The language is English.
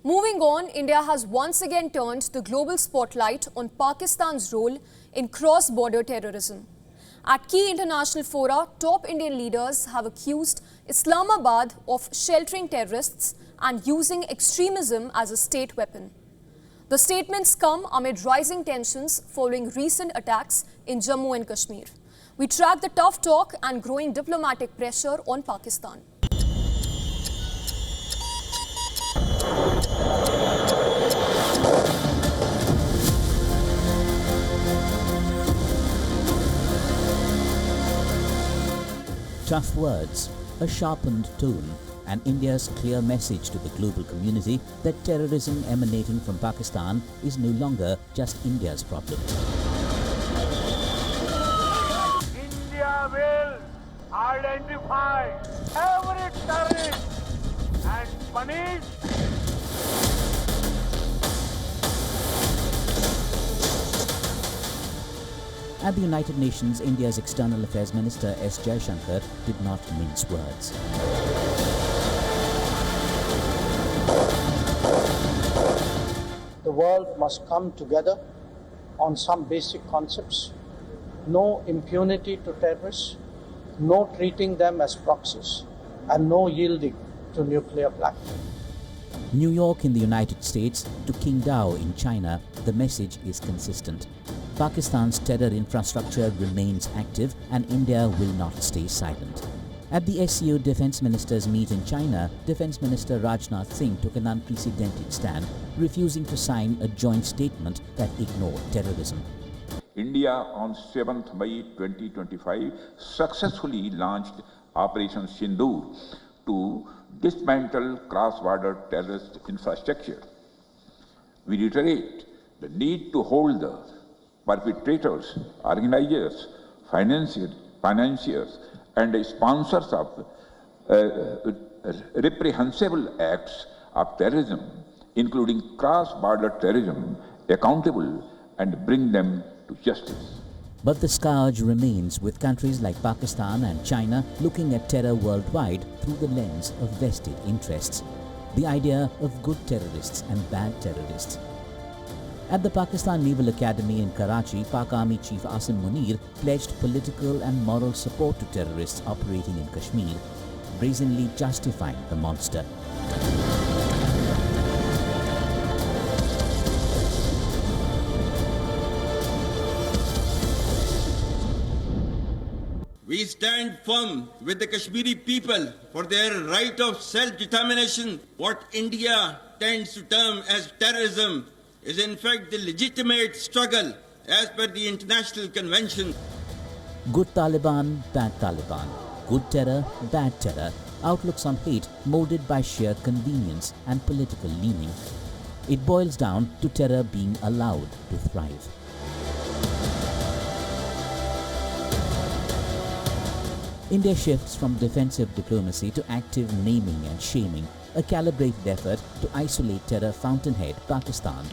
Moving on, India has once again turned the global spotlight on Pakistan's role in cross-border terrorism. At key international fora, top Indian leaders have accused Islamabad of sheltering terrorists and using extremism as a state weapon. The statements come amid rising tensions following recent attacks in Jammu and Kashmir. We track the tough talk and growing diplomatic pressure on Pakistan. Tough words, a sharpened tone, and India's clear message to the global community that terrorism emanating from Pakistan is no longer just India's problem. India will identify every terrorist and punish. At the United Nations, India's External Affairs Minister S. Jaishankar did not mince words. The world must come together on some basic concepts. No impunity to terrorists, no treating them as proxies, and no yielding to nuclear blackmail. New York in the United States to Qingdao in China, the message is consistent. Pakistan's terror infrastructure remains active and India will not stay silent. At the SCO Defence Ministers meet in China, Defence Minister Rajnath Singh took an unprecedented stand, refusing to sign a joint statement that ignored terrorism. India on 7th May 2025 successfully launched Operation Sindoor to dismantle cross-border terrorist infrastructure. We reiterate the need to hold the perpetrators, organizers, financiers, and sponsors of reprehensible acts of terrorism, including cross-border terrorism, accountable and bring them to justice. But the scourge remains, with countries like Pakistan and China looking at terror worldwide through the lens of vested interests. The idea of good terrorists and bad terrorists. At the Pakistan Naval Academy in Karachi, Pak Army Chief Asim Munir pledged political and moral support to terrorists operating in Kashmir, brazenly justifying the monster. We stand firm with the Kashmiri people for their right of self-determination. What India tends to term as terrorism is in fact the legitimate struggle as per the international convention. Good Taliban, bad Taliban. Good terror, bad terror. Outlooks on hate molded by sheer convenience and political leaning. It boils down to terror being allowed to thrive. India shifts from defensive diplomacy to active naming and shaming, a calibrated effort to isolate terror fountainhead Pakistan